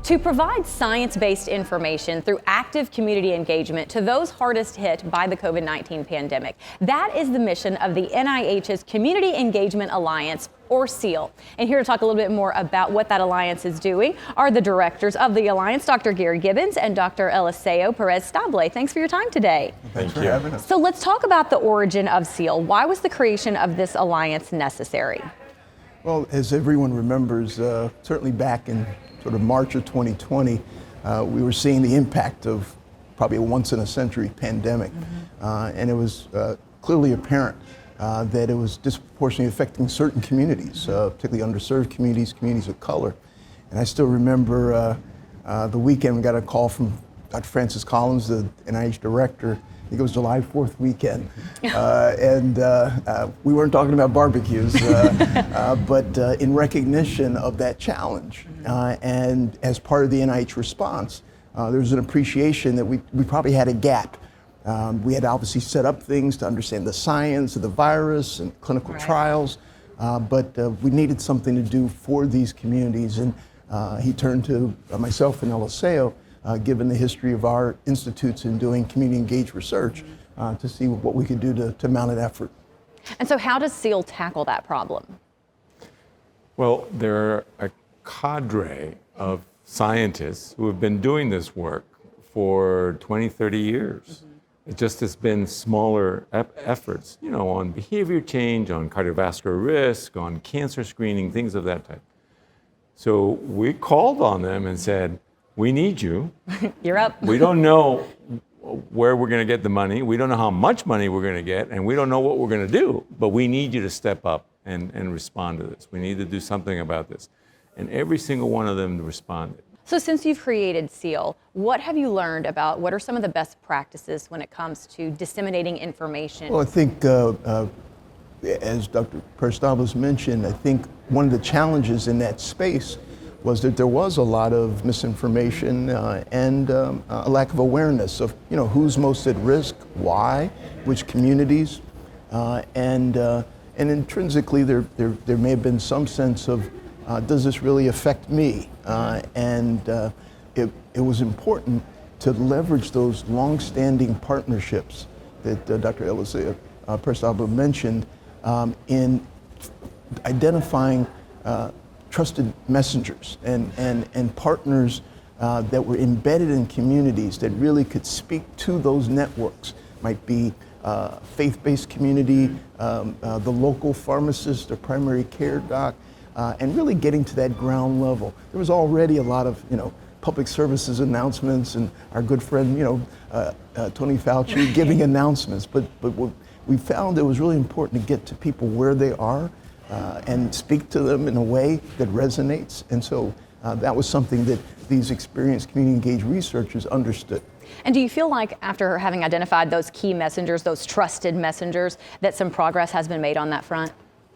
To provide science-based information through active community engagement to those hardest hit by the COVID-19 pandemic. That is the mission of the NIH's Community Engagement Alliance, or CEAL. And here to talk a little bit more about what that alliance is doing are the directors of the alliance, Dr. Gibbons and Dr. Eliseo Pérez-Stable. Thanks for your time today. Thanks for having us. So let's talk about the origin of CEAL. Why was the creation of this alliance necessary? Well, as everyone remembers, certainly back in sort of March of 2020, we were seeing the impact of probably a once-in-a-century pandemic. And it was clearly apparent that it was disproportionately affecting certain communities, particularly underserved communities, communities of color. And I still remember the weekend we got a call from Dr. Francis Collins, the NIH director. I think it was July 4th weekend. And we weren't talking about barbecues, but in recognition of that challenge. And as part of the NIH response, there was an appreciation that we probably had a gap. We had obviously set up things to understand the science of the virus and clinical trials, but we needed something to do for these communities. And he turned to myself and Eliseo, given the history of our institutes in doing community engaged research, to see what we could do to mount an effort. And so how does CEAL tackle that problem? Well, there are a cadre of scientists who have been doing this work for 20, 30 years. It just has been smaller efforts, you know, on behavior change, on cardiovascular risk, on cancer screening, things of that type. So we called on them and said, we need you. You're up. We don't know where we're going to get the money. We don't know how much money we're going to get, and we don't know what we're going to do. But we need you to step up and respond to this. We need to do something about this. And every single one of them responded. So since you've created CEAL, what have you learned about what are some of the best practices when it comes to disseminating information? Well, I think, as Dr. Pérez-Stable has mentioned, I think one of the challenges in that space was that there was a lot of misinformation and a lack of awareness of, you know, who's most at risk, why, which communities, and intrinsically there may have been some sense of, does this really affect me? It was important to leverage those long-standing partnerships that Dr. Eliseo Pérez-Stable mentioned in identifying trusted messengers and partners that were embedded in communities that really could speak to those networks. Might be faith-based community, the local pharmacist or primary care doc, and really getting to that ground level. There was already a lot of, you know, public services announcements and our good friend, you know, Tony Fauci giving announcements, but what we found it was really important to get to people where they are and speak to them in a way that resonates. And so that was something that these experienced community engaged researchers understood. And do you feel like after having identified those key messengers, those trusted messengers, that some progress has been made on that front?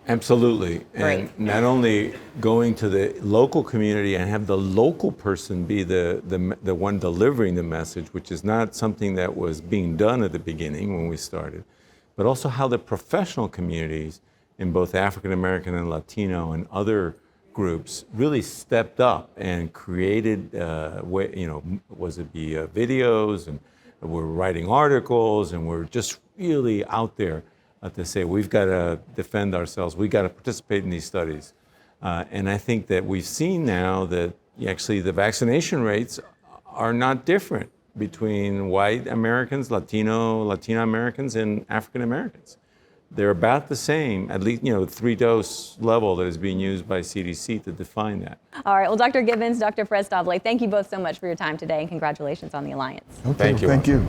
Absolutely. Great. And not only going to the local community and have the local person be the one delivering the message, which is not something that was being done at the beginning when we started, but also how the professional communities in both African American and Latino and other groups really stepped up and created, videos, and we're writing articles, and we're just really out there to say we've got to defend ourselves, we've got to participate in these studies. And I think that we've seen now that actually the vaccination rates are not different between white Americans, Latino Americans, and African Americans. They're about the same, at least, you know, 3-dose level that is being used by CDC to define that. All right, well, Dr. Gibbons, Dr. Pérez-Stable, thank you both so much for your time today, and congratulations on the alliance. Okay, Thank you. Thank you.